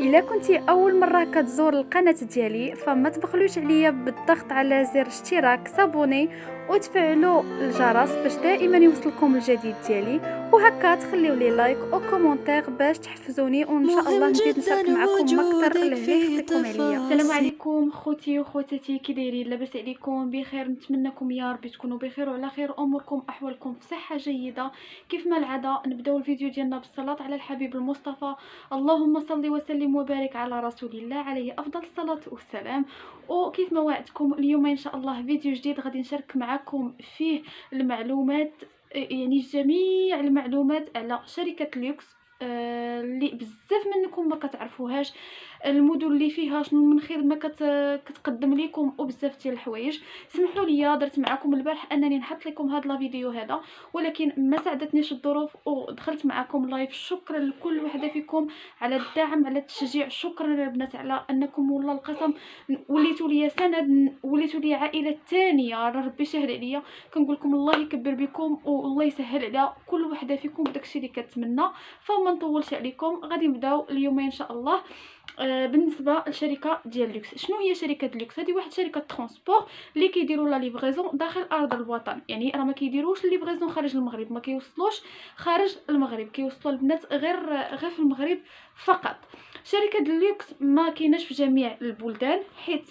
الا كنتي اول مره كتزور القناه ديالي فما تبخلوش عليا بالضغط على زر اشتراك صابوني وتفعلوا الجرس باش دائما يوصلكم الجديد ديالي، وهكا تخليو لي لايك او كومونتير باش تحفزوني وان شاء الله مهم نزيد نشارك جدا معكم اكثر وجودك اللي في يخطيكم عليا. السلام تفاصيل. عليكم خوتي وخواتاتي، كي دايرين؟ لاباس عليكم؟ بخير؟ نتمنىكم يا ربي تكونوا بخير وعلى خير، اموركم احوالكم في صحه جيده. كيف ما العاده نبداو الفيديو ديالنا بالصلاه على الحبيب المصطفى، اللهم صل وسلم وبارك على رسول الله عليه افضل الصلاه والسلام. وكيف ما وعدتكم اليوم ان شاء الله فيديو جديد غادي نشارك معكم فيه المعلومات، يعني جميع المعلومات على شركه لوكس، اللي بزاف منكم ما كتعرفوهاش، المدن اللي فيها شنو من خدمه كتقدم لكم وبزاف ديال الحوايج. سمحوا لي درت معكم البارح انني نحط لكم هذا الفيديو هذا، ولكن ما ساعدتنيش الظروف ودخلت معكم لايف. شكرا لكل وحده فيكم على الدعم، على التشجيع. شكرا البنات على انكم والله القسم وليتوا لي سند، وليتوا لي عائله ثانيه. ربي يسهل عليا، كنقول لكم الله يكبر بكم والله يسهل على كل وحده فيكم بداكشي اللي كتمنى. فما نطولش عليكم، غادي نبداو اليوم ان شاء الله. بالنسبه للشركه ديال لوكس، شنو هي شركه لوكس؟ هذه واحد شركه ترونسبور اللي كيديروا لا ليفريزون داخل ارض الوطن، يعني راه ما كيديروش ليفريزون خارج المغرب، ما كيوصلوش خارج المغرب، كيوصلوا البنات غير في المغرب فقط. شركه لوكس ما كايناش في جميع البلدان، حيت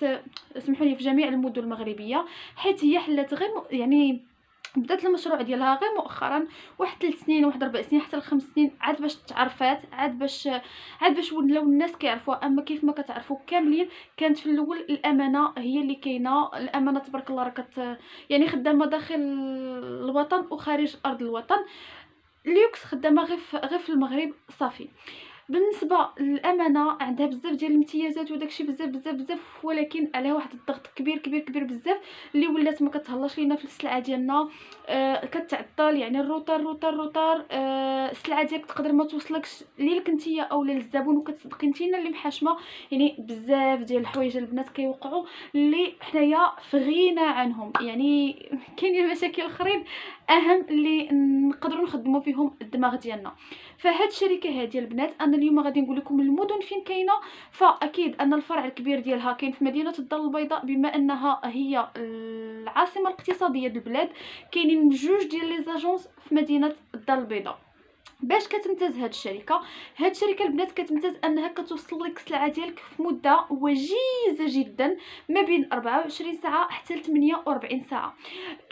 اسمحوا لي في جميع المدن المغربيه، حيت هي حلات غير يعني بدات المشروع ديالها غير مؤخرا، واحد 3 سنين، واحد 4 سنين، حتى ل 5 سنين عاد باش تعرفات، عاد باش ولاو الناس كيعرفوها. اما كيف ما كتعرفوا كاملين، كانت في الاول الامانه هي اللي كاينه. الامانه تبارك الله راه يعني خدامه داخل الوطن وخارج ارض الوطن. ليوكس خدامه غير في المغرب صافي. بالنسبه للامانه عندها بزاف ديال الامتيازات وداكشي بزاف بزاف بزاف، ولكن عليها واحد الضغط كبير كبير كبير بزاف، اللي ولات ما كتهلاش لينا في السلعه ديالنا. كتعطل، يعني الروتار السلعه ديالك تقدر ما توصلكش ليك نتيا اولا للزبون، وكتصدقي نتينا اللي محاشمه. يعني بزاف ديال الحوايج البنات كيوقعوا اللي حنايا في غنى عنهم، يعني كاينين مشاكل اخرين اهم اللي نقدروا نخدموا فيهم الدماغ ديالنا. فهاد الشركه هذه البنات انا اليوم غادي نقول لكم المدن فين كاينه. فاكيد ان الفرع الكبير ديالها كاين في مدينه الدار البيضاء، بما انها هي العاصمه الاقتصاديه للبلاد. كاينين جوج ديال لي زاجونس في مدينه الدار البيضاء. باش كتمتاز هاد الشركه البنات كتمتاز انها كتوصل لك السلعه ديالك في مده وجيزه جدا، ما بين 24 ساعه حتى ل 48 ساعه.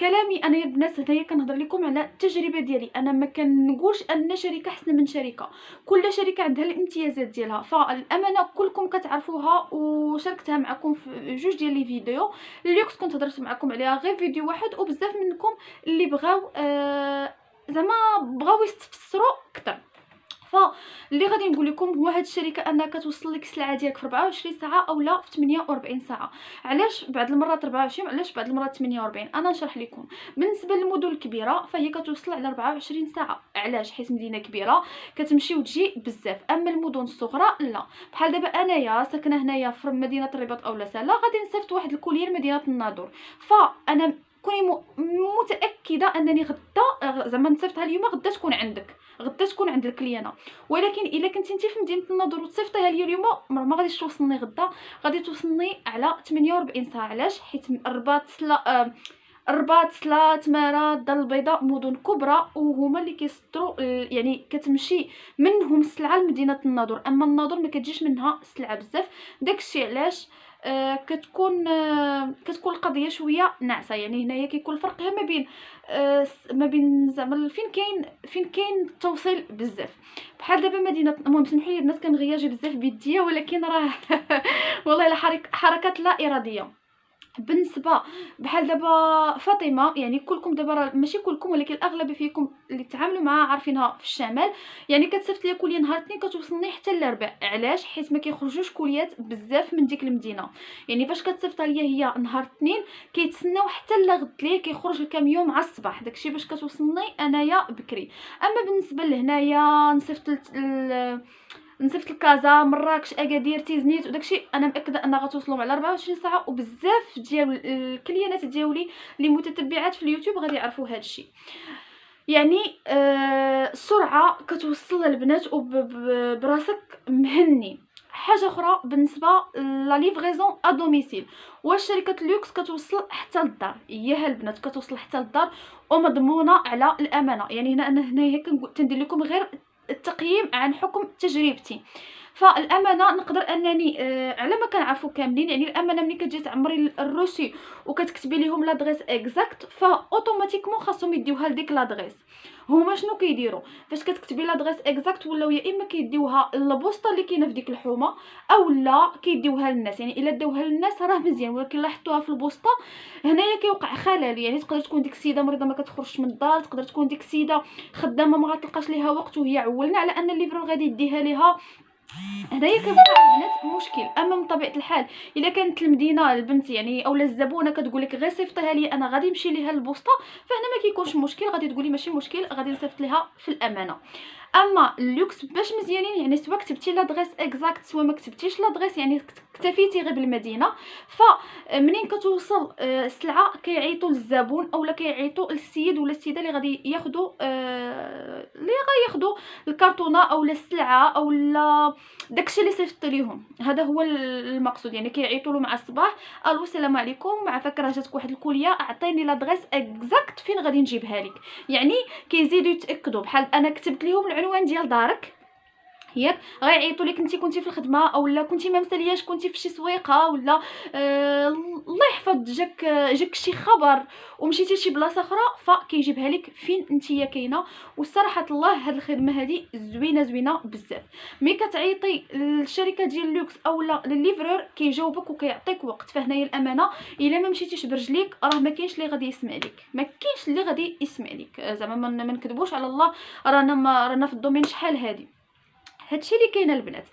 كلامي انا يا البنات هنايا كنهضر لكم على التجربه ديالي، انا ما كنقولش ان شركه احسن من شركه، كل شركه عندها الامتيازات ديالها. فالامانه كلكم كتعرفوها وشاركتها معكم في جوج ديال لي فيديو. اليوكس كنت هضرت معكم عليها غير فيديو واحد، وبزاف منكم اللي بغاو زعما بغاو يستفسروا اكثر. فاللي غادي نقول لكم هو هاد الشركه انها كتوصل لك السلعه ديالك في 24 ساعه اولا في 48 ساعه. علاش بعض المرات 24، علاش بعض المرات 48؟ انا نشرح لكم. بالنسبه للمدن الكبيره فهي كتوصل على 24 ساعه. علاش؟ حيت مدينه كبيره كتمشي وتجي بزاف. اما المدن الصغرى لا، بحال دابا انايا ساكنه هنايا في مدينه الرباط اولا سالا، غادي نصيفط واحد الكولير لمدينه الناظور، فانا كوني متاكده انني غدا زعما نصيفطها اليوم غدا تكون عندك، غدا تكون عند الكليانه. ولكن الا كنتي انت في مدينه الناظور وتصيفطيها ليا اليوم ما غاديش توصلني غدا، غادي توصلني على 48 ساعه. علاش؟ حيت الرباط سلا تماره الدار البيضاء مدن كبرى، وهما اللي كيصدروا يعني كتمشي منهم السلعه لمدينه الناظور. اما الناظور ما كتجيش منها السلعه بزاف. داكشي علاش كتكون القضيه شويه ناعسه. يعني هنايا كيكون الفرق غير ما بين زعما فين كاين التوصيل بزاف. بحال دابا مدينه، المهم سمحوا لي البنات كنغياجي بزاف بيديا، ولكن راه والله حركات لا اراديه. بالنسبه بحال دابا فاطمه، يعني كلكم دابا راه ماشي كلكم ولكن الاغلب فيكم اللي تعاملوا معها عارفينها في الشمال، يعني كتصيفط ليا كوليه نهار الاثنين كتوصلني حتى الاربعاء. علاش؟ حيت ما كيخرجوش كوليات بزاف من ديك المدينه. يعني فاش كتصيفطها ليا هي نهار الاثنين كيتسناو حتى لغد ليه كيخرج الكاميون مع الصباح، داكشي باش كتوصلني انايا بكري. اما بالنسبه لهنايا نصيفط لكازا، مراكش، اكادير، تيزنيت وداكشي، انا مأكده انها غتوصلهم على 24 ساعه. وبزاف ديال الكليانات ديالي اللي متتبعات في اليوتيوب غادي يعرفوا هذا الشيء. يعني السرعه كتوصل البنات وبراسك مهني، حاجه اخرى بالنسبه لا ليفريزون ا دوميسيل، واش شركه لوكس كتوصل حتى للدار؟ هي البنات كتوصل حتى للدار ومضمونه على الامانه. يعني هنا انا هنايا تندير لكم غير التقييم عن حكم تجربتي. فالامانه نقدر انني على ما كنعرفوا كاملين، يعني الامانه ملي كتجي تعمري الروسي وكتكتبي لهم لادريس اكزاكت فاوتوماتيكمون خاصهم يديوها لديك لادريس. هما شنو كيديروا فاش كتكتبي لادريس اكزاكت؟ ولاو يا اما كيديوها للبوسطه اللي كاينه في ديك الحومه او لا كيديوها للناس. يعني الا داوها للناس راه مزيان، ولكن لا حطوها في البوسطه هنايا كيوقع خلل. يعني تقدر تكون ديك السيده مريضه ما كتخرجش من الدار، تقدر تكون ديك السيده خدامه ما غتلقاش ليها وقت وهي عولنا على ان الليفرون غادي يديها ليها. هنايا كيوقع البنات مشكل. اما من طبيعه الحال الا كانت المدينه البنت يعني اولا الزبونه كتقول لك غير صيفطيها لي انا غادي نمشي ليها للبوسطه، فهنا ما كيكونش مشكل، غادي تقولي ماشي مشكل غادي نصيفط ليها في الامانه. اما اللوكس باش مزيانين يعني سواء كتبتي لادريس اكزاكت سواء ما كتبتيش لادريس، يعني اكتفيتي غير بالمدينه، فمنين كتوصل السلعه كيعيطوا للزبون اولا كيعيطوا للسيد ولا السيده اللي غادي ياخذوا الكرتونه اولا السلعه اولا داكشي اللي صيفط ليهم. هذا هو المقصود. يعني كيعيطوا له مع الصباح الو السلام عليكم، مع فكره جاتك واحد الكوليه، اعطيني لادريس اكزاكت فين غادي نجيبها لك. يعني كيزيدوا يتاكدوا، بحال انا كتبت لهم العنوان ديال دارك ياك غيعيطوا لك انت كنتي في الخدمه اولا كنتي ما مسالياش كنتي في شي سويقه ولا الله يحفظ جاك شي خبر ومشيتي لشي بلاصه اخرى فكيجيبها لك فين نتيا كاينه. والصراحه الله هاد الخدمه هذه زوينه بزاف. ملي كتعيطي للشركه ديال لوكس اولا للليفرور كيجاوبك وكيعطيك وقت. فهنايا الامانه الا ما مشيتيش برجليك راه ما كاينش اللي غادي يسمع لك، ما كاينش اللي غادي يسمع لك. زعما ما نكذبوش على الله، رانا في الدومين شحال هادي. هادشي اللي كاين البنات.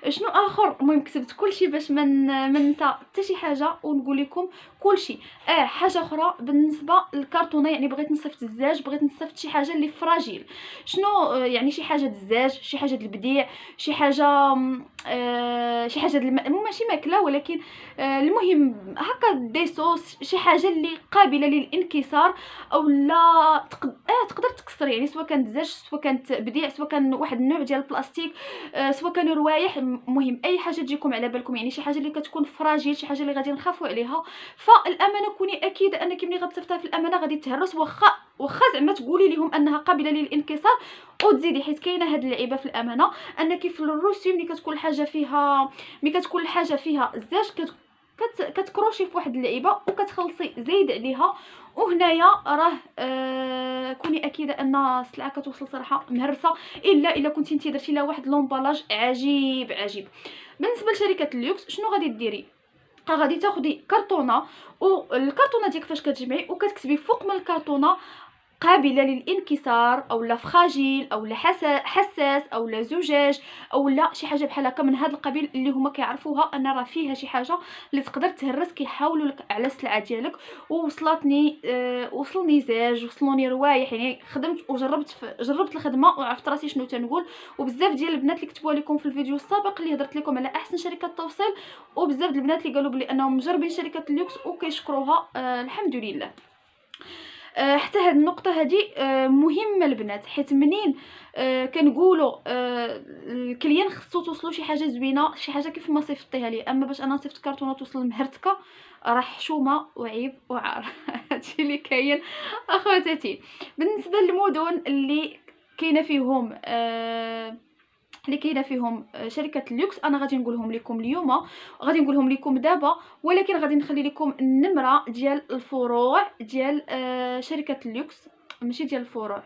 شنو اخر؟ المهم كتبت كلشي باش ما ننسى حتى شي حاجه ونقول لكم كلشي. حاجه اخرى بالنسبه للكرتونه، يعني بغيت نصيفط الزاج، بغيت نصيفط شي حاجه اللي فراجيل. شنو يعني شي حاجه الزاج، شي حاجه البديع، شي حاجه شي حاجه ماشي ماكله ولكن المهم هكا دي صوص، شي حاجه اللي قابله للانكسار او لا تقدر تكسر. يعني سواء كانت الزاج سواء كانت بديع سواء كان واحد النوع ديال البلاستيك سواء كانوا روايح، المهم اي حاجه تجيكم على بالكم. يعني شي حاجه اللي كتكون فراجيل، شي حاجه اللي غادي نخافوا عليها. فالامانه كوني اكيده انك ملي غتصيفطها في الامانه غادي تهرس، واخا زعما تقولي لهم انها قابله للانكسار وتزيدي، حيت كاينه هاد اللعيبه في الامانه انك في الروسي ملي كتكون الحاجه فيها الزاج كتكروشي في واحد اللعيبه وكتخلصي زايد عليها. وهنايا راه كوني اكيده ان السلعه كتوصل صراحه مهرسه، الا كنتي انت درتي لها واحد لومبالاج عجيب. بالنسبه لشركه اللوكس شنو غادي ديري؟ غادي تاخدي كرتونه، والكرتونه ديالك فاش كتجمعي وكتكتبي فوق من الكرتونه قابله للانكسار او لا فراجيل او لا حساس او لا زجاج او لا شي حاجه بحال هكا من هذا القبيل اللي هما كيعرفوها ان راه فيها شي حاجه اللي تقدر تهرس. كيحاولوا لك على السلعه ديالك. وصلني زاج، وصلوني روايح، يعني خدمت جربت الخدمه وعرفت راسي شنو تنقول. وبزاف ديال البنات اللي كتبوا لكم في الفيديو السابق اللي هضرت لكم على احسن شركه توصيل، وبزاف ديال البنات اللي قالوا بلي انهم مجربين شركه اللوكس وكيشكروها الحمد لله. حتى هاد النقطه هذه مهمه البنات، حيت منين كنقولوا الكليان خصو توصلوا شي حاجه زوينه، شي حاجه كيف ما صيفطيها لي. اما باش انا نصيفط كرتونه توصل مهرتكه راه حشومه وعيب وعار. هادشي اللي كاين اخواتاتي. بالنسبه للمدن اللي كاينه فيهم شركه اللوكس انا غادي نقولهم لكم اليوم، غادي نقولهم لكم دابا، ولكن غادي نخلي لكم النمره ديال الفروع ديال شركه اللوكس، ماشي ديال الفروع،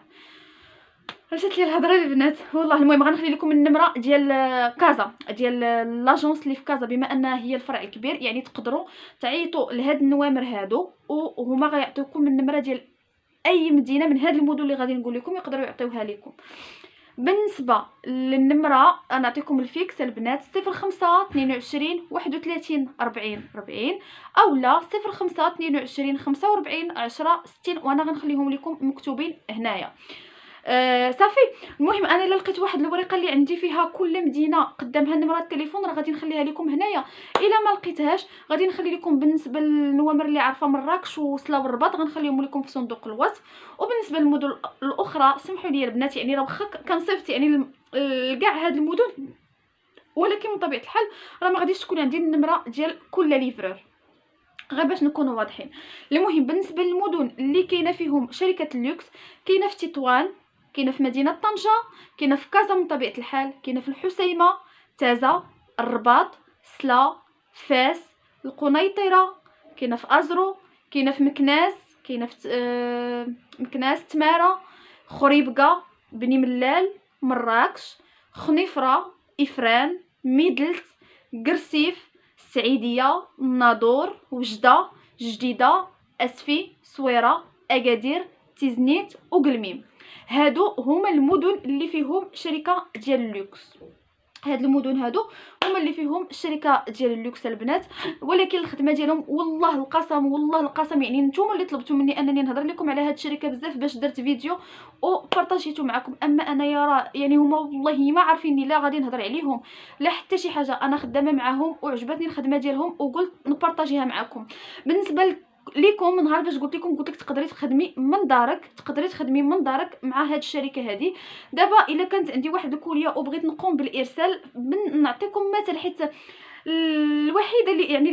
رجعت لي الهضره البنات والله. المهم غنخلي لكم النمره ديال كازا، ديال لاجونس اللي في كازا، بما انها هي الفرع الكبير. يعني تقدروا تعيطوا لهاد النوامر هادو وهما غيعطيوكم النمره ديال اي مدينه من هاد المدن اللي غادي نقول لكم يقدروا يعطيوها لكم. بالنسبه للنمره نعطيكم الفيكس البنات 05 22 31 40 40 اولا 05 22 45 10 60، وانا غنخليهم لكم مكتوبين هنايا. صافي. المهم انا الا لقيت واحد الورقه اللي عندي فيها كل مدينه قدامها نمره التليفون راه غادي نخليها لكم هنايا. الا ما لقيتهاش غادي نخلي لكم بالنسبه للنوامر اللي عارفه مراكش وصله والرباط غنخليهم لكم في صندوق الوصف. وبالنسبه للمدن الاخرى سمحوا لي البنات، يعني راه واخا كنصيفط يعني كاع هاد المدن ولكن من طبيعه الحال راه ما غاديش تكون عندي النمره ديال كل ليفرور، غير باش نكونوا واضحين. المهم بالنسبه للمدن اللي كاينه فيهم شركه اللوكس، كاينه في تطوان، كاينه في مدينه طنجه، كاينه في كازا من طبيعه الحال، كاينه في الحسيمه، تازا، الرباط، سلا، فاس، القنيطره، كاينه في ازرو، كاينه في مكناس، كاينه في مكناس، تماره، خريبكه، بني ملال، مراكش، خنيفره، افران، ميدلت، قرسيف، السعيديه، الناظور، وجده، جديده، اسفي، صويره، اكادير، تيزنيت وقلميم. هادو هما المدن اللي فيهم شركه ديال اللوكس. هاد المدن هادو هما اللي فيهم الشركه ديال اللوكس البنات. ولكن الخدمه ديالهم والله القسم والله القسم، يعني نتوما اللي طلبتوا مني انني نهضر لكم على هاد الشركه بزاف باش درت فيديو وبارطاجيته معكم. اما انا يرى يعني هما والله ما عارفيني لا غادي نهضر عليهم لا حتى شي حاجه. انا خدامه معاهم وعجبتني الخدمه ديالهم وقلت نبارطاجيها معكم. بالنسبه ليكم نهار فاش قلت لك تقدري تخدمي من دارك مع هاد الشركه هذه. دابا الا كانت عندي واحد الكوليه وبغيت نقوم بالارسال، نعطيكم مثل، حيت الوحيده اللي يعني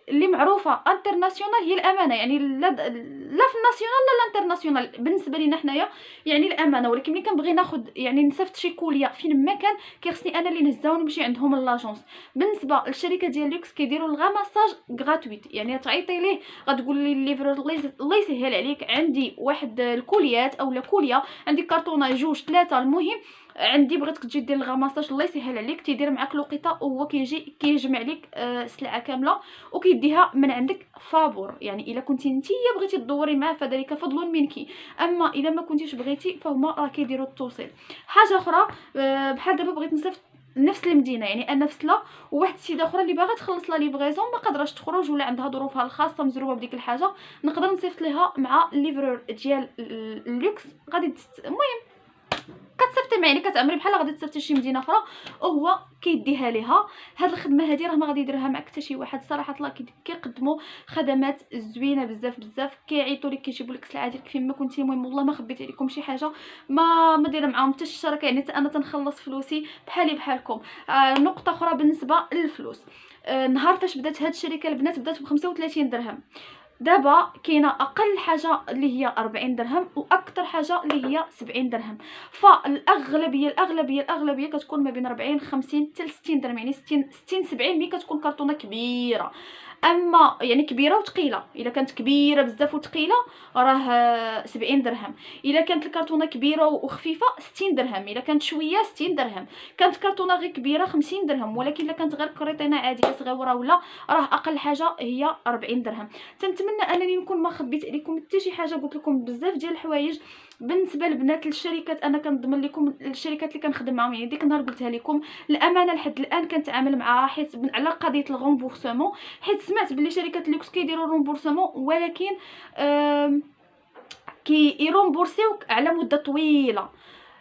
اللي معروفه انترناسيونال هي الامانه، يعني لا في الناسيونال لا الانترناسيونال بالنسبه لينا حنايا يعني الامانه. ولكن ملي كنبغي ناخذ يعني نصيفط شي كوليه فين ما كان كيخصني انا اللي نهزها ونمشي عندهم لاجونس. بالنسبه للشركه ديال لوكس كيديروا الغاماساج غراتويت، يعني تعيطي ليه غتقول لي الليفرور الله يسهل عليك عندي واحد الكوليات اولا كوليه، عندي كرتونه جوج ثلاثه، المهم عندي بغيتك تجي دير الغماساج الله يسهل عليك، تيدير معاك لوقيطه وهو كيجي كيجمع لك السلعه كامله وكيديها من عندك فابور. يعني الا كنتي نتيا بغيتي تدوري معاه فذلك فضل منك، اما الا ما كنتيش بغيتي فهما راه كيديروا التوصيل. حاجه اخرى بحال دابا بغيت نصيفط نفس المدينه، يعني انا في سلا وواحد السيده اخرى اللي باغا تخلص لا ليفريزون ما قادراش تخرج ولا عندها ظروفها الخاصه مزروبه بديك الحاجه، نقدر نصيفط ليها مع الليفرور ديال اللوكس. غادي المهم كتصيفطي يعني كتعمري بحال غادي تصيفطي شي مدينه اخرى وهو كيديها ليها. هاد الخدمه هادي راه ما غادي يديرها معك حتى شي واحد صراحه الله. كيقدموا خدمات زوينه بزاف، كيعيطوا لك كيجيبوا لك السلعه ديالك فين ما كنتي. المهم والله ما خبيت عليكم شي حاجه، ما دايره معاهم حتى الشركه، يعني انا تنخلص فلوسي بحالي بحالكم. نقطه اخرى بالنسبه للفلوس، نهار فاش بدات هاد الشركه البنات بدات ب 35 درهم. دابا كاينه اقل حاجه اللي هي 40 درهم واكثر حاجه اللي هي 70 درهم. الاغلبيه كتكون ما بين 40 50 حتى 60 درهم، يعني 60 70 ملي كتكون كرتونه كبيره. اما يعني كبيره وثقيله، الا كانت كبيره بزاف وثقيله راه 70 درهم. الا كانت الكرتونه كبيره وخفيفه 60 درهم. الا كانت شويه 60 درهم. كانت كرتونه غير كبيره 50 درهم. ولكن الا كانت غير كريطينه عاديه صغيره ولا راه اقل حاجه هي 40 درهم. تنتمنى انني نكون ما خبيت عليكم حتى شي حاجه، قلت لكم بزاف ديال الحوايج. بالنسبه لبنات الشركات انا كنضمن لكم الشركات اللي كنخدم معاهم، يعني ديك النهار قلتها لكم الامانه لحد الان كنتعامل معها حيت على قضيه الغومبورسمون، حيت سمعت بلي شركات لوكس كيديروا الرومبورسمون ولكن كيرومبورسيوك على مده طويله.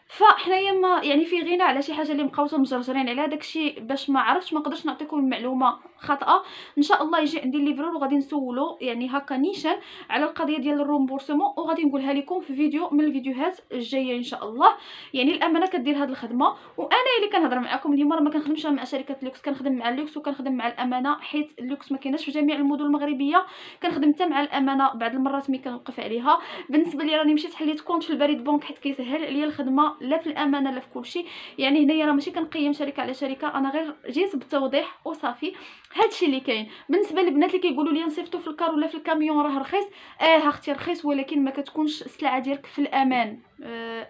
فحنايا ما يعني في غنى على شي حاجه اللي مبقاوش مجرجرين عليها داكشي. باش ما عرفتش ما نقدرش نعطيكم المعلومه خاطئه. ان شاء الله يجي عندي الليفرور وغادي نسولو يعني هكا نيشان على القضيه ديال الرومبورسمون وغادي نقولها لكم في فيديو من الفيديوهات الجايه ان شاء الله. يعني الامانه كدير هذه الخدمه، وانا اللي كنهضر معكم اليوم راه ما كنخدمش مع شركه لوكس، كنخدم مع لوكس وكنخدم مع الامانه، حيت لوكس ما كايناش في جميع المدن المغربيه. كنخدم حتى مع الامانه بعض المرات ملي كنوقف عليها. بالنسبه لي راني مشيت حليت كونت في البريد بنك حيت كيسهل عليا الخدمه لا في الامانه لا في كلشي. يعني هنايا راه ماشي كنقيم شركه على شركه، انا غير جيت بالتوضيح وصافي. هادشي اللي كاين. بالنسبه للبنات اللي كيقولوا لي نصيفطوا في الكار ولا في الكاميون راه رخيص، اختي رخيص ولكن ما كتكونش السلعه ديالك في الامان.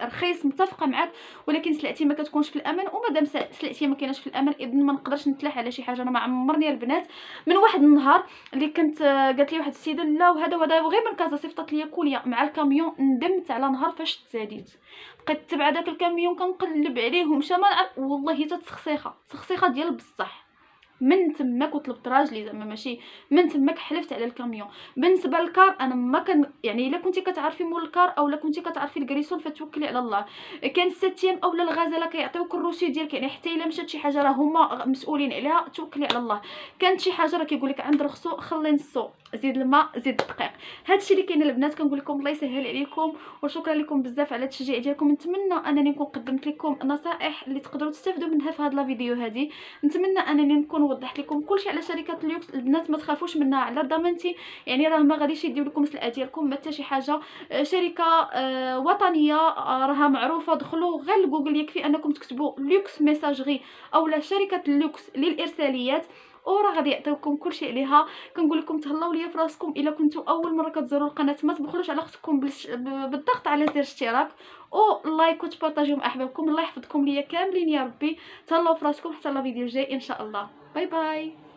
رخيص متفقه معاك ولكن سلعتي ما كتكونش في الامان، ومادام سلعتي ما كايناش في الامان اذن ما نقدرش نتلاح على شي حاجه. انا ما عمرني البنات من واحد النهار اللي كنت قالت لي واحد السيده لا وهذا غير من كازا صيفطت لي كوليا مع الكاميون، ندمت على نهار فاش تزاديت. بقيت تبع داك الكاميون كنقلب عليه ومشى والله حتى تسخسيخه ديال بصح. من تماك وطلبت راجلي زعما ماشي من تماك حلفت على الكاميون. بالنسبه للكار انا ما كان يعني الا كنتي كتعرفي مول الكار اولا كنتي كتعرفي الكريسون فتوكلي على الله. كان الساتيام اولا الغزاله كيعطيوك الروسي ديالك، يعني حتى الا مشات شي حاجه راه هما مسؤولين عليها، توكلي على الله. كانت شي حاجه راه كيقول لك عند رخصو خلي نصو، زيد الماء زيد الدقيق. هادشي اللي كاين البنات. كنقول لكم الله يسهل عليكم وشكرا لكم بزاف على التشجيع ديالكم. نتمنى انني نكون قدمت لكم نصائح اللي تقدروا تستافدوا منها في هاد لا فيديو هذه. نتمنى انني نكون وضحت لكم كلشي على شركه اللوكس. البنات ما تخافوش منها على ضمانتي، يعني راه ما غاديش يديو لكم السلعه ديالكم ما حتى شي حاجه. شركه وطنيه راها معروفه. دخلوا غير لجوجل يكفي انكم تكتبوا لوكس ميساجري اولا شركه اللوكس للارساليات وراه غادي يعطيوكم كلشي عليها. كنقول لكم تهلاو ليا فراسكم. الا كنتو اول مره كتزوروا القناه ما تبخلوش على اختكم بالضغط على زر اشتراك او لايك وتبارطاجيو مع احبابكم. الله يحفظكم ليا كاملين يا ربي. تهلاو فراسكم حتى لا فيديو جاي ان شاء الله. باي باي.